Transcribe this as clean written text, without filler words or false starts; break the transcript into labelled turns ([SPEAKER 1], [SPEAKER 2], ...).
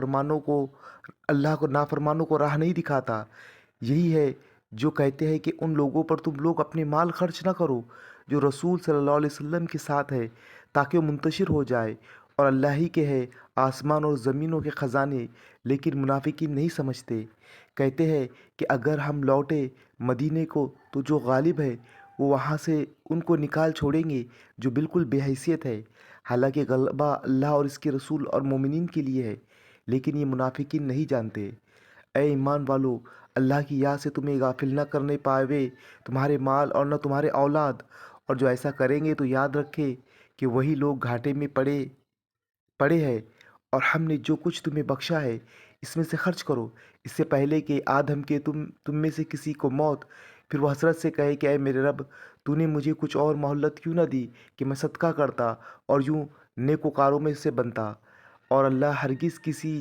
[SPEAKER 1] नाफरमानों को अल्लाह को नाफरमानों को राह नहीं दिखाता। यही है जो कहते हैं कि उन लोगों पर तुम लोग अपने माल खर्च ना करो जो रसूल सल्लल्लाहु अलैहि वसल्लम के साथ है, ताकि वो मुंतशिर हो जाए। और अल्लाह ही के है आसमान और ज़मीनों के ख़जाने, लेकिन मुनाफिकीन नहीं समझते। कहते हैं कि अगर हम लौटे मदीने को तो जो गालिब है वो वहाँ से उनको निकाल छोड़ेंगे जो बिल्कुल बेहैसियत है। हालांकि गलबा अल्लाह और इसके रसूल और मोमिनीन के लिए है, लेकिन ये मुनाफिकीन नहीं जानते। ऐ ईमान वालो, अल्लाह की याद से तुम्हें गाफिल न करने पावे तुम्हारे माल और न तुम्हारे औलाद। और जो ऐसा करेंगे तो याद रखे कि वही लोग घाटे में पड़े पड़े हैं। और हमने जो कुछ तुम्हें बख्शा है इसमें से खर्च करो, इससे पहले कि आदम के तुम में से किसी को मौत, फिर वो हसरत से कहे कि ऐ मेरे रब, तूने मुझे कुछ और मोहलत क्यों ना दी कि मैं सदका करता और यूं नेकोकारों में से बनता। और अल्लाह हरगिज़ किसी